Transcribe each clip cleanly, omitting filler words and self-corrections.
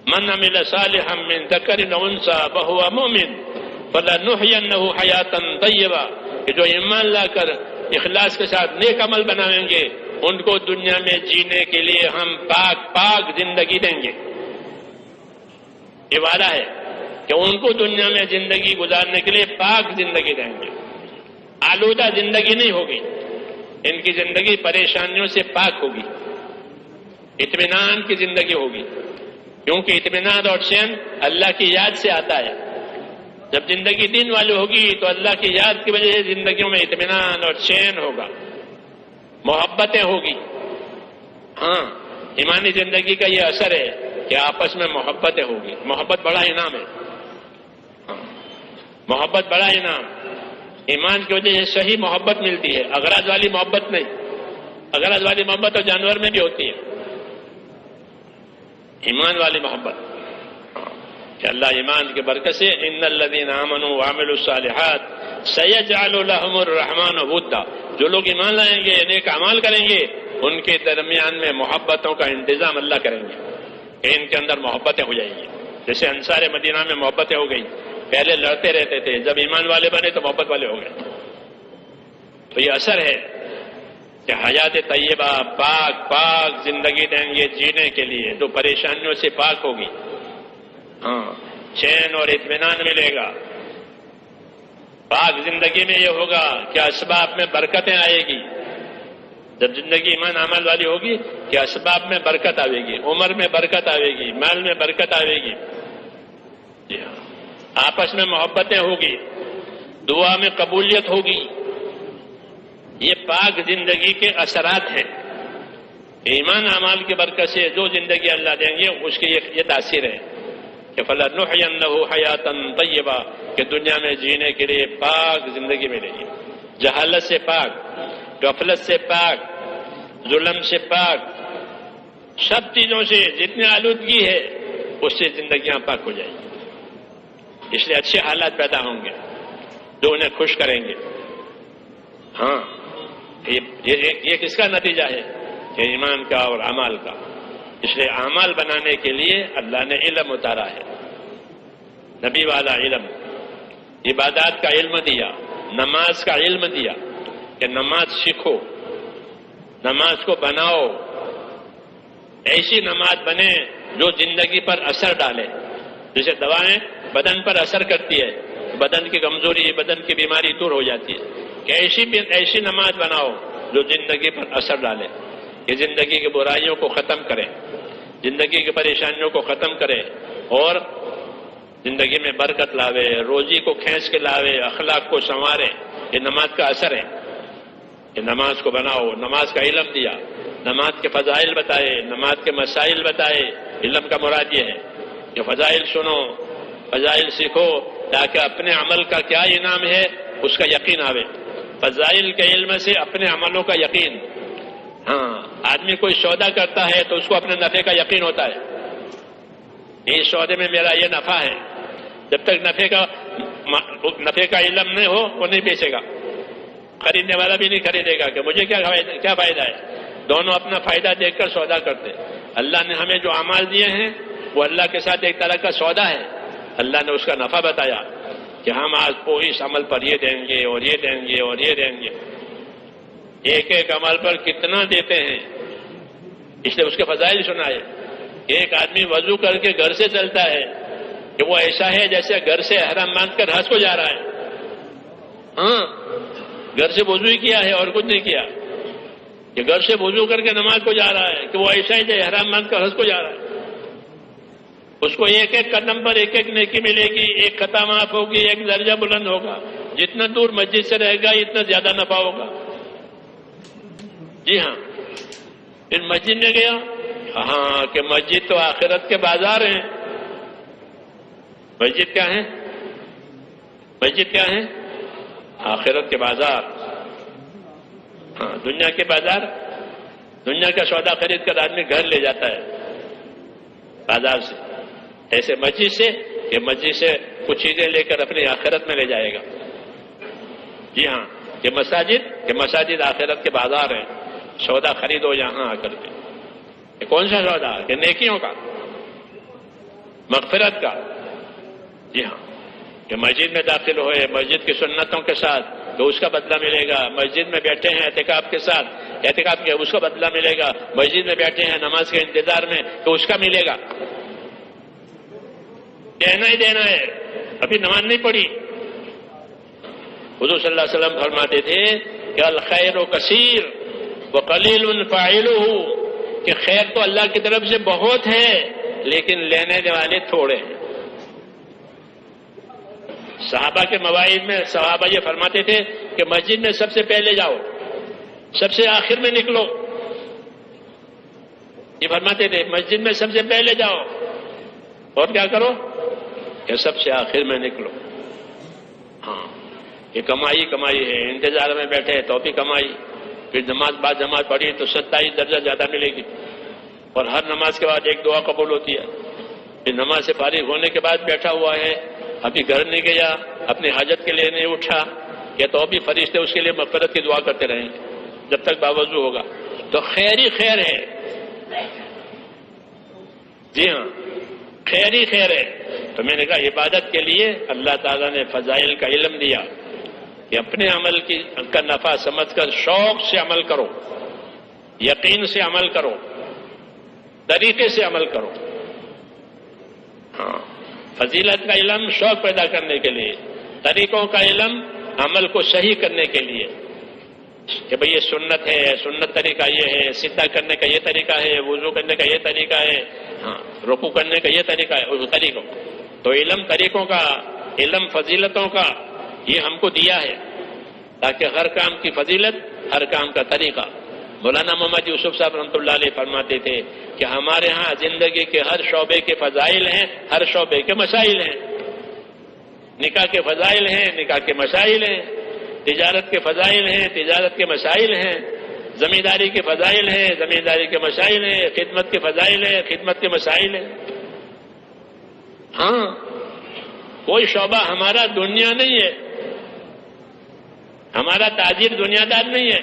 من عمل صالحا من ذکر و انثى وهو مؤمن فلنحینہ حیاتا طیبہ، کہ جو ایمان لا کر اخلاص کے ساتھ نیک عمل بنائیں گے ان کو دنیا میں جینے کے لیے ہم پاک زندگی دیں گے۔ یہ وعدہ ہے کہ ان کو دنیا میں زندگی گزارنے کے لیے پاک زندگی دیں گے، آلودہ زندگی نہیں ہوگی، ان کی زندگی پریشانیوں سے پاک ہوگی، اطمینان کی زندگی ہوگی، کیونکہ اطمینان اور چین اللہ کی یاد سے آتا ہے۔ جب زندگی دین والی ہوگی تو اللہ کی یاد کی وجہ سے زندگیوں میں اطمینان اور چین ہوگا، محبتیں ہوگی۔ ہاں، ایمانی زندگی کا یہ اثر ہے کہ آپس میں محبتیں ہوگی۔ محبت بڑا انعام ہے، محبت بڑا انعام۔ ایمان کی وجہ سے صحیح محبت ملتی ہے، اغراض والی محبت نہیں۔ اغراض والی محبت تو جانور میں بھی ہوتی ہے، ایمان والی محبت کہ اللہ ایمان کی برکت سے ان الذین آمنوا وعملوا الصالحات سیجعل لهم الرحمن ودا، جو لوگ ایمان لائیں گے، نیک اعمال کریں گے، ان کے درمیان میں محبتوں کا انتظام اللہ کریں گے کہ ان کے اندر محبتیں ہو جائیں گی۔ جیسے انصار مدینہ میں محبتیں ہو گئی، پہلے لڑتے رہتے تھے، جب ایمان والے بنے تو محبت والے ہو گئے۔ تو یہ اثر ہے کہ حیات طیبہ پاک زندگی دیں گے جینے کے لیے، جو پریشانیوں سے پاک ہوگی۔ ہاں، چین اور اطمینان ملے گا۔ پاک زندگی میں یہ ہوگا کہ اسباب میں برکتیں آئے گی۔ جب زندگی ایمان عمل والی ہوگی کہ اسباب میں برکت آئے گی، عمر میں برکت آئے گی، مال میں برکت آئے گی۔ جی ہاں، آپس میں محبتیں ہوگی، دعا میں قبولیت ہوگی۔ یہ پاک زندگی کے اثرات ہیں۔ ایمان اعمال کی برکت سے جو زندگی اللہ دیں گے اس کی یہ تاثیر ہے کہ فلنحینہ حیاتا طیبہ، کہ دنیا میں جینے کے لیے پاک زندگی ملے گی، جہالت سے پاک، غفلت سے پاک، ظلم سے پاک، سب چیزوں سے جتنی آلودگی ہے اس سے زندگیاں پاک ہو جائیں گی۔ اس لیے اچھے حالات پیدا ہوں گے جو انہیں خوش کریں گے۔ ہاں، یہ کس کا نتیجہ ہے؟ کہ ایمان کا اور اعمال کا۔ اس لیے اعمال بنانے کے لیے اللہ نے علم اتارا ہے، نبی والا علم، عبادات کا علم دیا، نماز کا علم دیا کہ نماز سیکھو، نماز کو بناؤ، ایسی نماز بنے جو زندگی پر اثر ڈالے۔ جیسے دوائیں بدن پر اثر کرتی ہے، بدن کی کمزوری، بدن کی بیماری دور ہو جاتی ہے، کہ ایسی نماز بناؤ جو زندگی پر اثر ڈالے، کہ زندگی کی برائیوں کو ختم کرے، زندگی کی پریشانیوں کو ختم کرے اور زندگی میں برکت لاوے، روزی کو کھینچ کے لاوے، اخلاق کو سنوارے۔ یہ نماز کا اثر ہے کہ نماز کو بناؤ، نماز کا علم دیا، نماز کے فضائل بتائے، نماز کے مسائل بتائے۔ علم کا مراد یہ ہے کہ فضائل سنو، فضائل سیکھو، تاکہ اپنے عمل کا کیا انعام ہے اس کا یقین آوے۔ فضائل کے علم سے اپنے عملوں کا یقین۔ ہاں، آدمی کوئی سودا کرتا ہے تو اس کو اپنے نفع کا یقین ہوتا ہے، اس سودے میں میرا یہ نفع ہے۔ جب تک نفع کا علم نہیں ہو وہ نہیں بیچے گا، خریدنے والا بھی نہیں خریدے گا کہ مجھے کیا فائدہ ہے۔ دونوں اپنا فائدہ دیکھ کر سودا کرتے۔ اللہ نے ہمیں جو اعمال دیے ہیں وہ اللہ کے ساتھ ایک طرح کا سودا ہے۔ اللہ نے اس کا نفع بتایا کہ ہم آج کو اس عمل پر یہ دیں گے اور یہ دیں گے اور یہ دیں گے۔ ایک ایک عمل پر کتنا دیتے ہیں، اس لیے اس کے فضائل سنائے۔ ایک آدمی وضو کر کے گھر سے چلتا ہے کہ وہ ایسا ہے جیسے گھر سے احرام باندھ کر حج کو جا رہا ہے۔ ہاں، گھر سے وضو ہی کیا ہے اور کچھ نہیں کیا، کہ گھر سے وضو کر کے نماز کو جا رہا ہے کہ وہ ایسا ہے جیسے احرام باندھ کر حج کو جا رہا ہے۔ اس کو ایک ایک قدم پر ایک ایک نیکی ملے گی، ایک خطا معاف ہوگی، ایک درجہ بلند ہوگا۔ جتنا دور مسجد سے رہے گا اتنا زیادہ نفع ہوگا۔ جی ہاں، پھر مسجد میں گیا، ہاں کہ مسجد تو آخرت کے بازار ہیں۔ مسجد کیا ہے؟ مسجد کیا ہے؟ آخرت کے بازار۔ ہاں، دنیا کے بازار، دنیا کا سودا خرید کر آدمی گھر لے جاتا ہے بازار سے، ایسے مسجد سے کہ مسجد سے کچھ چیزیں لے کر اپنی آخرت میں لے جائے گا۔ جی ہاں، کہ مساجد آخرت کے بازار ہیں، سودا خریدو یہاں آ کر کے۔ کون سا سودا؟ کہ نیکیوں کا۔ مغفرت کا. جی ہاں، کہ مسجد میں داخل ہوئے مسجد کی سنتوں کے ساتھ تو اس کا بدلہ ملے گا. مسجد میں بیٹھے ہیں اعتکاف کے ساتھ، اعتکاف کے اس کا بدلہ ملے گا. مسجد میں بیٹھے ہیں نماز کے انتظار میں تو اس کا ملے گا. دینا ہی دینا ہے. ابھی نماز نہیں پڑھی. حضور صلی اللہ علیہ وسلم فرماتے تھے کہ الخیر کثیر وقلیل فاعلہ، کہ خیر تو اللہ کی طرف سے بہت ہے لیکن لینے والے تھوڑے ہیں. صحابہ کے مواعظ میں صحابہ یہ فرماتے تھے کہ مسجد میں سب سے پہلے جاؤ، سب سے آخر میں نکلو. یہ فرماتے تھے مسجد میں سب سے پہلے جاؤ اور کیا کرو کہ سب سے آخر میں نکلو. ہاں، یہ کمائی ہے. انتظار میں بیٹھے تو بھی کمائی. پھر نماز بعد نماز پڑھی تو 27 درجہ زیادہ ملے گی. اور ہر نماز کے بعد ایک دعا قبول ہوتی ہے. پھر نماز سے فارغ ہونے کے بعد بیٹھا ہوا ہے، ابھی گھر نہیں گیا، اپنی حاجت کے لیے نہیں اٹھا، یا تو بھی فرشتے اس کے لیے مغفرت کی دعا کرتے رہیں گے جب تک باوضو ہوگا. تو خیر ہی خیر ہے. جی ہاں، خیر ہی خیر ہے. تو میں نے کہا عبادت کے لیے اللہ تعالیٰ نے فضائل کا علم دیا کہ اپنے عمل کا نفع سمجھ کر شوق سے عمل کرو، یقین سے عمل کرو، طریقے سے عمل کرو. ہاں، فضیلت کا علم شوق پیدا کرنے کے لیے، طریقوں کا علم عمل کو صحیح کرنے کے لیے کہ بھئی یہ سنت ہے، سنت طریقہ یہ ہے، سیدھا کرنے کا یہ طریقہ ہے، وضو کرنے کا یہ طریقہ ہے، ہاں رکوع کرنے کا یہ طریقہ ہے. اس طریقوں تو علم طریقوں کا، علم فضیلتوں کا یہ ہم کو دیا ہے تاکہ ہر کام کی فضیلت، ہر کام کا طریقہ. مولانا محمد یوسف صاحب رحمۃ اللہ علیہ فرماتے تھے کہ ہمارے ہاں زندگی کے ہر شعبے کے فضائل ہیں، ہر شعبے کے مسائل ہیں. نکاح کے فضائل ہیں، نکاح کے مسائل ہیں. تجارت کے فضائل ہیں، تجارت کے مسائل ہیں. زمینداری کے فضائل ہیں، زمینداری کے مسائل ہیں. خدمت کے فضائل ہیں، خدمت کے مسائل ہیں. ہاں، کوئی شعبہ ہمارا دنیا نہیں ہے، ہمارا تاجر دنیا دار نہیں ہے،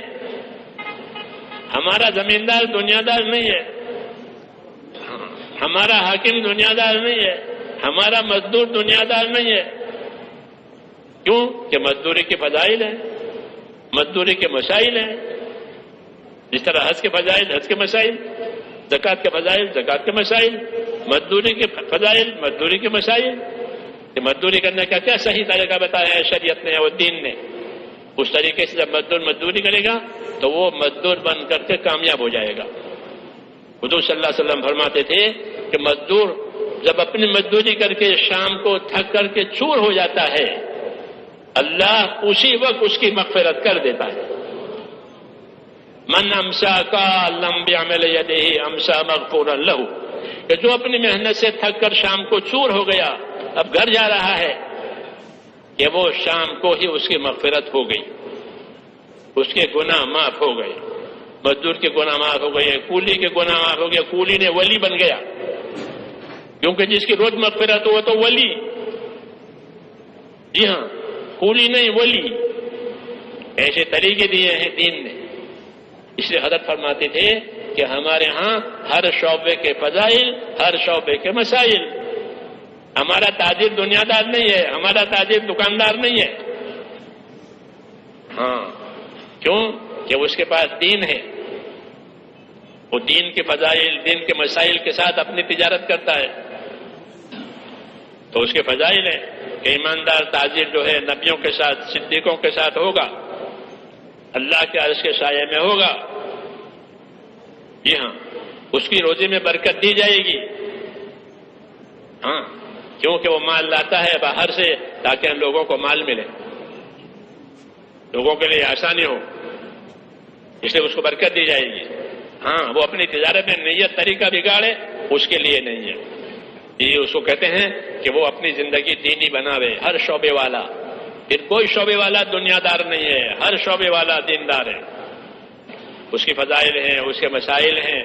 ہمارا زمیندار دنیا دار نہیں ہے، ہمارا حاکم دنیا دار نہیں ہے، ہمارا مزدور دنیا دار نہیں ہے. کیوں کہ مزدوری کے فضائل ہیں، مزدوری کے مسائل ہیں. جس طرح حج کے فضائل حج کے مسائل، زکوٰۃ کے فضائل زکوٰۃ کے مسائل، مزدوری کے فضائل مزدوری کے مسائل. کہ مزدوری کرنے کا کیا صحیح طریقہ بتایا ہے شریعت نے اور دین نے. اس طریقے سے جب مزدور مزدوری کرے گا تو وہ مزدور بن کر کے کامیاب ہو جائے گا. حضور صلی اللہ علیہ وسلم فرماتے تھے کہ مزدور جب اپنی مزدوری کر کے شام کو تھک کر کے چور ہو جاتا ہے، اللہ اسی وقت اس کی مغفرت کر دیتا ہے. من امسا کا لم بعمل یدہ امسا مغفورا لہ، کہ جو اپنی محنت سے تھک کر شام کو چور ہو گیا، اب گھر جا رہا ہے، کہ وہ شام کو ہی اس کی مغفرت ہو گئی، اس کے گناہ معاف ہو گئے. مزدور کے گناہ معاف ہو گئے، کولی کے گناہ معاف ہو گئے. کولی نے ولی بن گیا، کیونکہ جس کی روز مغفرت ہو تو ولی. جی ہاں، کولی نہیں ولی. ایسے طریقے دیے ہیں دین نے. اس لیے حضرت فرماتے تھے کہ ہمارے ہاں ہر شعبے کے فضائل، ہر شعبے کے مسائل. ہمارا تاجر دنیا دار نہیں ہے، ہمارا تاجر دکاندار نہیں ہے. ہاں، کیوں کہ اس کے پاس دین ہے، وہ دین کے فضائل، دین کے مسائل کے ساتھ اپنی تجارت کرتا ہے. تو اس کے فضائل ہیں کہ ایماندار تاجر جو ہے نبیوں کے ساتھ، صدیقوں کے ساتھ ہوگا، اللہ کے عرش کے سائے میں ہوگا. جی ہاں، اس کی روزی میں برکت دی جائے گی. ہاں، کیونکہ وہ مال لاتا ہے باہر سے تاکہ لوگوں کو مال ملے، لوگوں کے لیے آسانی ہو، اس لیے اس کو برکت دی جائے گی. ہاں، وہ اپنی تجارت میں نیت طریقہ بگاڑے اس کے لیے نہیں ہے. یہ اس کو کہتے ہیں کہ وہ اپنی زندگی دینی بناوے، ہر شعبے والا. پھر کوئی شعبے والا دنیا دار نہیں ہے، ہر شعبے والا دیندار ہے. اس کی فضائل ہیں، اس کے مسائل ہیں.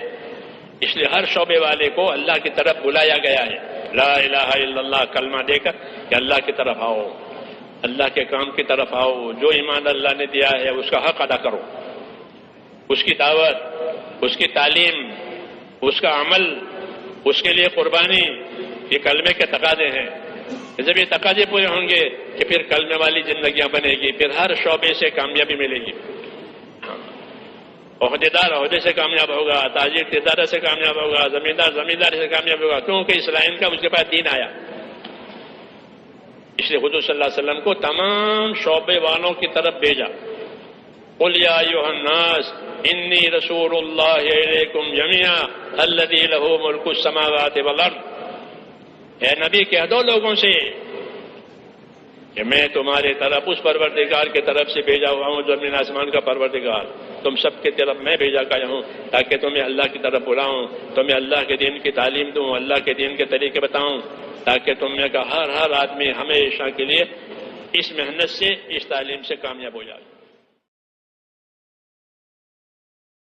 اس لیے ہر شعبے والے کو اللہ کی طرف بلایا گیا ہے. لا الہ الا اللہ کلمہ دے کر کہ اللہ کی طرف آؤ، اللہ کے کام کی طرف آؤ. جو ایمان اللہ نے دیا ہے اس کا حق ادا کرو. اس کی دعوت، اس کی تعلیم، اس کا عمل، اس کے لیے قربانی، یہ کلمے کے تقاضے ہیں. جب یہ تقاضے پورے ہوں گے کہ پھر کلمے والی زندگیاں بنے گی، پھر ہر شعبے سے کامیابی ملے گی. عہدیدار عہدے سے کامیاب ہوگا، تاجر تجارت سے کامیاب ہوگا، زمیندار زمینداری سے کامیاب ہوگا، کیونکہ اس لائن کا اس کے پاس دین آیا. اس لیے حضور صلی اللہ علیہ وسلم کو تمام شعبے والوں کی طرف بھیجا. قل یا ایھا الناس انی رسول اللہ الیکم جمیعا الذی لہ ملک السماوات والارض. اے نبی کہہ دو لوگوں سے کہ میں تمہارے طرف اس پروردگار کی طرف سے بھیجا ہوا ہوں جو زمین آسمان کا پروردگار، تم سب کی طرف میں بھیجا گیا ہوں تاکہ تمہیں اللہ کی طرف بلاؤں، تمہیں اللہ کے دین کی تعلیم دوں، اللہ کے دین کے طریقے بتاؤں، تاکہ تم میں کا ہر آدمی ہمیشہ کے لیے اس محنت سے، اس تعلیم سے کامیاب ہو جائے.